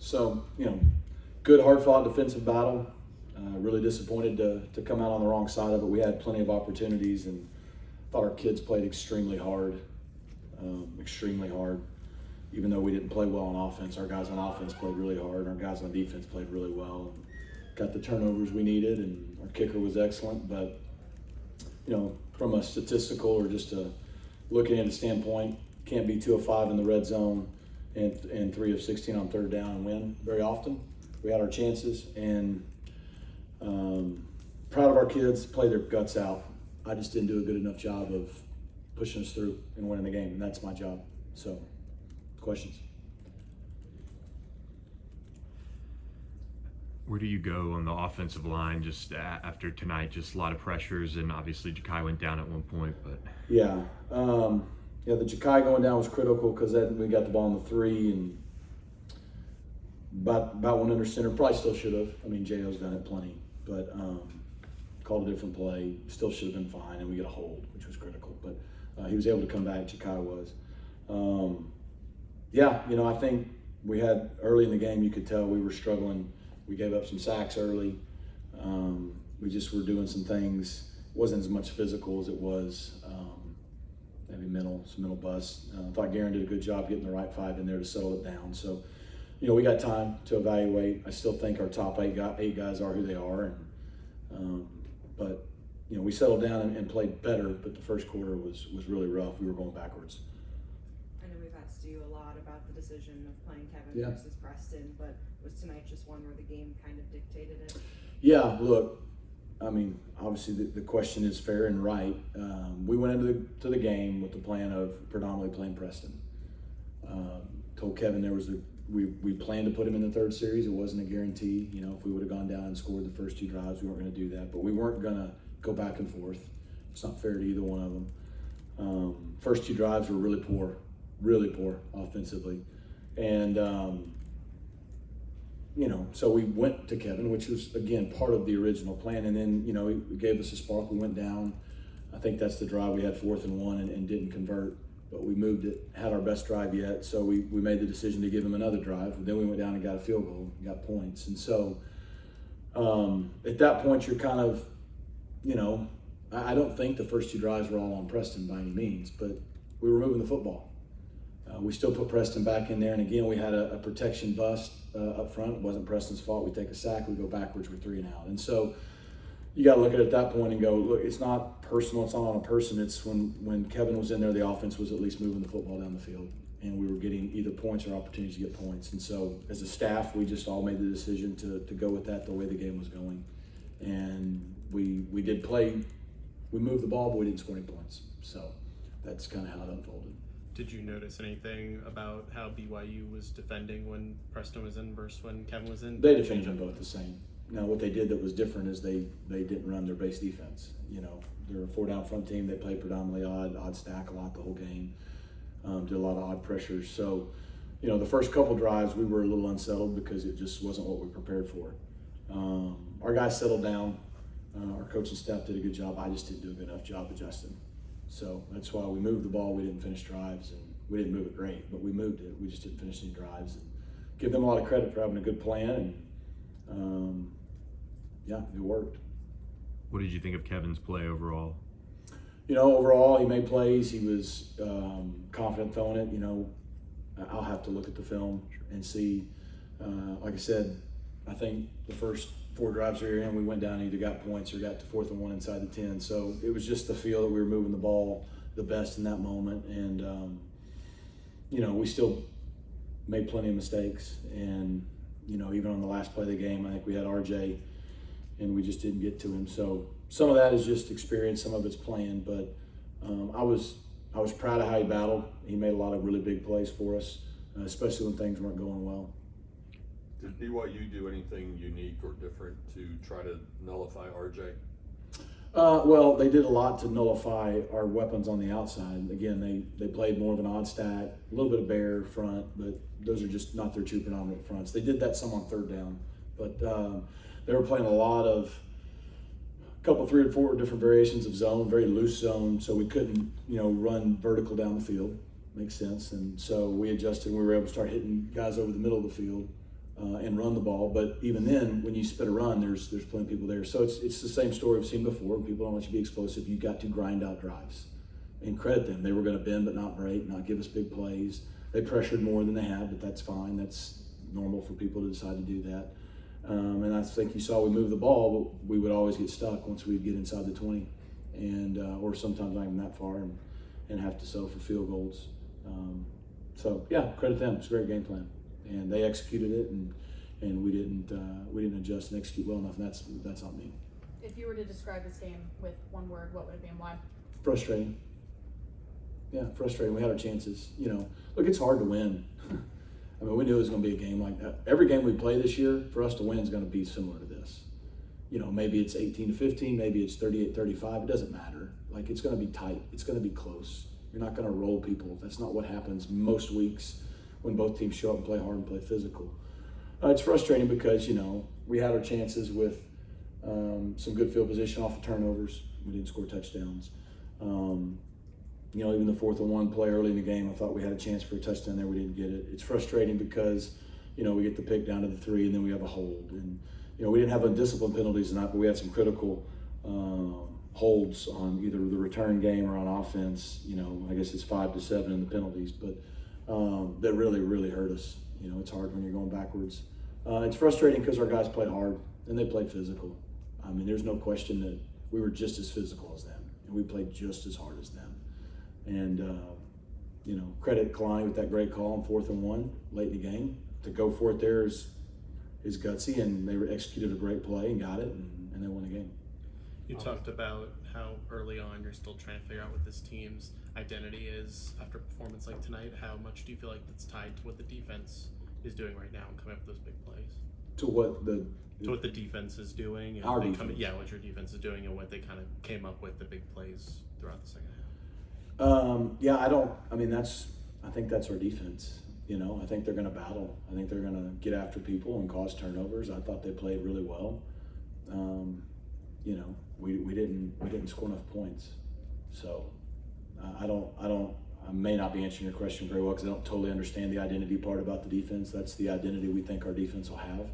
So, good hard-fought defensive battle. Really disappointed to come out on the wrong side of it. We had plenty of opportunities and thought our kids played extremely hard. Even though we didn't play well on offense, our guys on offense played really hard, and our guys on defense played really well. Got the turnovers we needed, and our kicker was excellent. But, from a statistical or just a looking at a standpoint, can't be 2 of 5 in the red zone and 3 of 16 on third down and win very often. We had our chances, and proud of our kids, play their guts out. I just didn't do a good enough job of pushing us through and winning the game, and that's my job. So, questions? Where do you go on the offensive line just after tonight? Just a lot of pressures, and obviously Ja'Kai went down at one point. But yeah, the Ja'Kai going down was critical because then we got the ball on the 3 and about one under center. Probably still should have. I mean, J.O.'s done it plenty, but called a different play. Still should have been fine, and we get a hold, which was critical. But he was able to come back. Ja'Kai was. I think we had early in the game. You could tell we were struggling. We gave up some sacks early. We just were doing some things. It wasn't as much physical as it was maybe some mental busts. I thought Garen did a good job getting the right 5 in there to settle it down. So, we got time to evaluate. I still think our top 8 guys are who they are. But we settled down and played better, but the first quarter was really rough. We were going backwards. I know we've asked you a lot about the decision of playing Kevin versus Preston, but was tonight just one where the game kind of dictated it? Yeah, look, I mean, obviously the question is fair and right. We went into the game with the plan of predominantly playing Preston. Told Kevin we planned to put him in the third series. It wasn't a guarantee. If we would have gone down and scored the first 2 drives, we weren't going to do that. But we weren't going to go back and forth. It's not fair to either one of them. First 2 drives were really poor offensively. And, so we went to Kevin, which was, again, part of the original plan. And then, he gave us a spark. We went down. I think that's the drive. We had 4th and 1 and didn't convert. But we moved it, had our best drive yet. So we made the decision to give him another drive. Then we went down and got a field goal, got points. And so at that point, you're kind of, I don't think the first 2 drives were all on Preston by any means, but we were moving the football. We still put Preston back in there, and again, we had a protection bust up front. It wasn't Preston's fault. We take a sack, we go backwards, we're 3 and out. And so you got to look at it at that point and go, look, it's not personal, it's not on a person. It's when Kevin was in there, the offense was at least moving the football down the field, and we were getting either points or opportunities to get points. And so as a staff, we just all made the decision to go with that the way the game was going. And we did play, we moved the ball, but we didn't score any points. So that's kind of how it unfolded. Did you notice anything about how BYU was defending when Preston was in versus when Kevin was in? They defended them both the same. Now, what they did that was different is they didn't run their base defense. They're a 4-down front team. They played predominantly odd stack a lot the whole game. Did a lot of odd pressures. So, the first couple drives we were a little unsettled because it just wasn't what we prepared for. Our guys settled down. Our coaching staff did a good job. I just didn't do a good enough job adjusting. So that's why we moved the ball. We didn't finish drives, and we didn't move it great, but we moved it. We just didn't finish any drives. And give them a lot of credit for having a good plan, and it worked. what did you think of Kevin's play overall? Overall, he made plays. He was confident throwing it. I'll have to look at the film and see. Like I said, I think the first 4 drives we were in, we went down and either got points or got to 4th and 1 inside the 10. So it was just the feel that we were moving the ball the best in that moment. And, we still made plenty of mistakes. And, even on the last play of the game, I think we had RJ and we just didn't get to him. So some of that is just experience, some of it's playing. But I was proud of how he battled. He made a lot of really big plays for us, especially when things weren't going well. Did BYU do anything unique or different to try to nullify RJ? Well, they did a lot to nullify our weapons on the outside. Again, they played more of an odd stack, a little bit of bear front, but those are just not their 2 predominant fronts. They did that some on 3rd down, but they were playing a lot of couple, 3 or 4 different variations of zone, very loose zone, so we couldn't, run vertical down the field. Makes sense. And so we adjusted. We were able to start hitting guys over the middle of the field. and run the ball. But even then, when you spit a run, there's plenty of people there. So it's the same story we've seen before. People don't let you be explosive. You got to grind out drives. And credit them. They were going to bend but not break, not give us big plays. They pressured more than they had, but that's fine. That's normal for people to decide to do that. And I think you saw we move the ball, but we would always get stuck once we'd get inside the 20, and or sometimes not even that far, and have to settle for field goals. So yeah, credit them. It's a great game plan, and they executed it, and we didn't adjust and execute well enough, and that's on me. If you were to describe this game with one word, what would it be and why? Frustrating. Yeah, frustrating. We had our chances. Look, it's hard to win. I mean, we knew it was going to be a game like that. Every game we play this year, for us to win, is going to be similar to this. Maybe it's 18-15, maybe it's 38-35. It doesn't matter. Like, it's going to be tight. It's going to be close. You're not going to roll people. That's not what happens most weeks when both teams show up and play hard and play physical. It's frustrating because, we had our chances with some good field position off of turnovers. We didn't score touchdowns. Even the 4th and 1 play early in the game, I thought we had a chance for a touchdown there. We didn't get it. It's frustrating because, we get the pick down to the 3 and then we have a hold. And, we didn't have undisciplined penalties tonight, but we had some critical holds on either the return game or on offense. I guess it's 5-7 in the penalties, but that really, really hurt us. It's hard when you're going backwards. It's frustrating because our guys played hard and they played physical. I mean, there's no question that we were just as physical as them and we played just as hard as them. And, credit Kalani with that great call on 4th and 1 late in the game. To go for it there is gutsy, and they executed a great play and got it, and they won the game. You talked about how early on you're still trying to figure out what this team's identity is after a performance like tonight. How much do you feel like that's tied to what the defense is doing right now and coming up with those big plays? To what the defense is doing, and our what your defense is doing, and what they kind of came up with the big plays throughout the second half. I think that's our defense. I think they're going to battle. I think they're going to get after people and cause turnovers. I thought they played really well. We didn't score enough points. So I may not be answering your question very well because I don't totally understand the identity part about the defense. That's the identity we think our defense will have.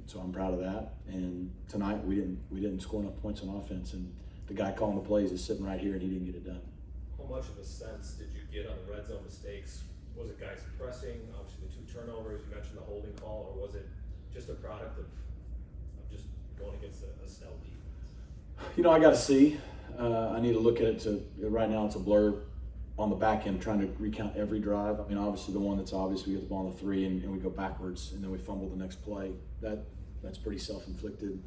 So I'm proud of that. And tonight we didn't score enough points on offense, and the guy calling the plays is sitting right here and he didn't get it done. How much of a sense did you get on the red zone mistakes? Was it guys pressing, obviously the 2 turnovers, you mentioned the holding call, or was it just a product of just going against a stout defense? I got to see. I need to look at it right now it's a blur on the back end trying to recount every drive. I mean, obviously the one that's obvious, we get the ball on the 3 and we go backwards and then we fumble the next play. That's pretty self-inflicted.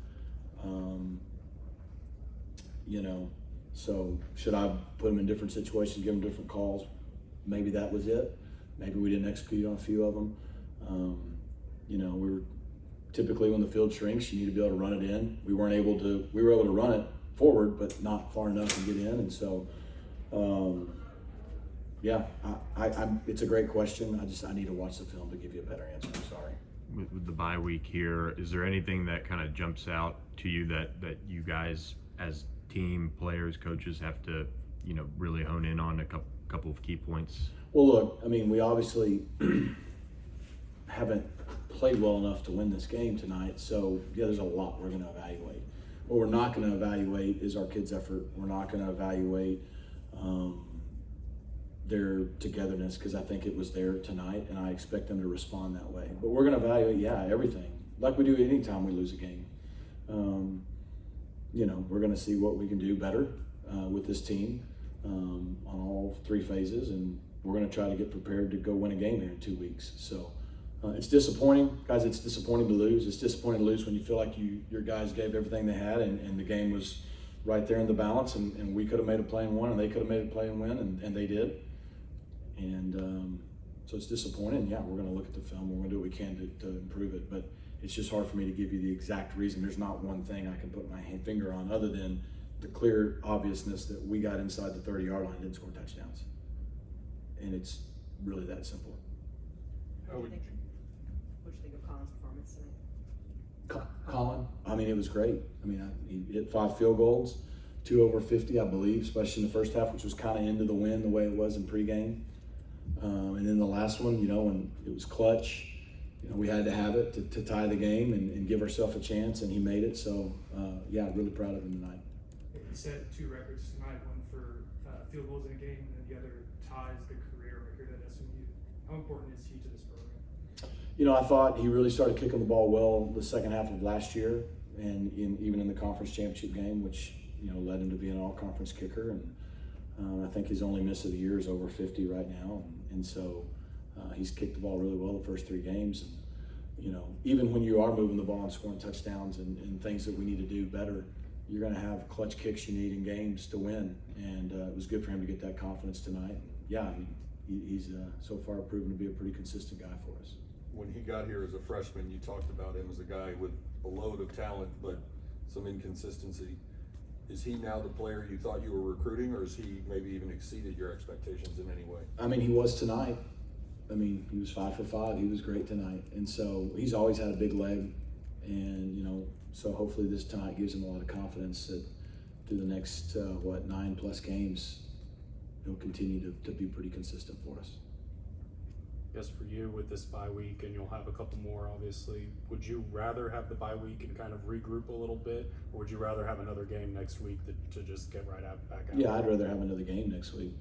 So should I put them in different situations, give them different calls? Maybe that was it. Maybe we didn't execute on a few of them. We were typically when the field shrinks, you need to be able to run it in. We were able to run it forward, but not far enough to get in. And so, it's a great question. I need to watch the film to give you a better answer. I'm sorry. With the bye week here, is there anything that kind of jumps out to you that you guys as team, players, coaches have to, really hone in on a couple of key points? Well, look, I mean, we obviously haven't played well enough to win this game tonight. So, there's a lot we're going to evaluate. What we're not going to evaluate is our kids' effort. We're not going to evaluate their togetherness because I think it was there tonight, and I expect them to respond that way. But we're going to evaluate, everything, like we do anytime we lose a game. We're going to see what we can do better with this team on all 3 phases, and we're going to try to get prepared to go win a game here in 2 weeks. So it's disappointing, guys. It's disappointing to lose. It's disappointing to lose when you feel like your guys gave everything they had, and the game was right there in the balance, and we could have made a play and won, and they could have made a play and win, and they did. And so it's disappointing. Yeah, we're going to look at the film. We're going to do what we can to improve it, but it's just hard for me to give you the exact reason. There's not one thing I can put my finger on other than the clear obviousness that we got inside the 30-yard line and didn't score touchdowns. And it's really that simple. What'd you think of Colin's performance tonight? Colin, I mean, it was great. I mean, he hit 5 field goals, 2 over 50, I believe, especially in the first half, which was kind of into the wind the way it was in pregame. And then the last one, when it was clutch, you know, we had to have it to tie the game and give ourselves a chance, and he made it. So, yeah, really proud of him tonight. He set 2 records tonight, one for field goals in a game, and then the other ties the career record at SMU. How important is he to this program? You know, I thought he really started kicking the ball well the second half of last year, and even in the conference championship game, which, you know, led him to be an all-conference kicker. And I think his only miss of the year is over 50 right now, and so he's kicked the ball really well the first 3 games. And you know, even when you are moving the ball and scoring touchdowns and things that we need to do better, you're going to have clutch kicks you need in games to win. And it was good for him to get that confidence tonight. Yeah, he's so far proven to be a pretty consistent guy for us. When he got here as a freshman, you talked about him as a guy with a load of talent, but some inconsistency. Is he now the player you thought you were recruiting, or has he maybe even exceeded your expectations in any way? I mean, he was tonight. I mean, he was 5 for 5. He was great tonight. And so he's always had a big leg. And, you know, so hopefully this tonight gives him a lot of confidence that through the next, 9+ games, he'll continue to be pretty consistent for us. Yes, for you with this bye week, and you'll have a couple more obviously, would you rather have the bye week and kind of regroup a little bit, or would you rather have another game next week to just get right back out? Yeah, I'd rather have another game next week.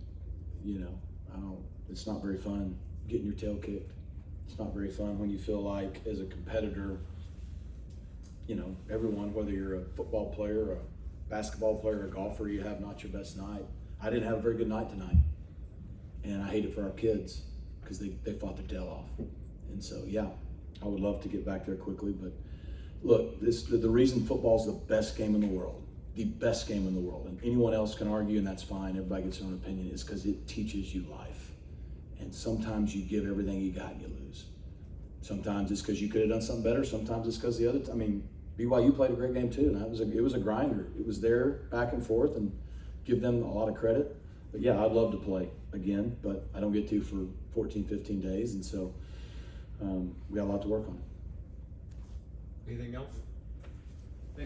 You know, it's not very fun getting your tail kicked. It's not very fun when you feel like, as a competitor, you know, everyone, whether you're a football player, a basketball player, a golfer, you have not your best night. I didn't have a very good night tonight, and I hate it for our kids because they fought their tail off. And so, yeah, I would love to get back there quickly. But look, the reason football is the best game in the world, and anyone else can argue, and that's fine, everybody gets their own opinion, is because it teaches you life. And sometimes you give everything you got and you lose. Sometimes it's because you could have done something better. Sometimes it's because the other, BYU played a great game too, and it was a grinder. It was there back and forth, and give them a lot of credit. But yeah, I'd love to play again, but I don't get to for 14, 15 days, and so we got a lot to work on. Anything else?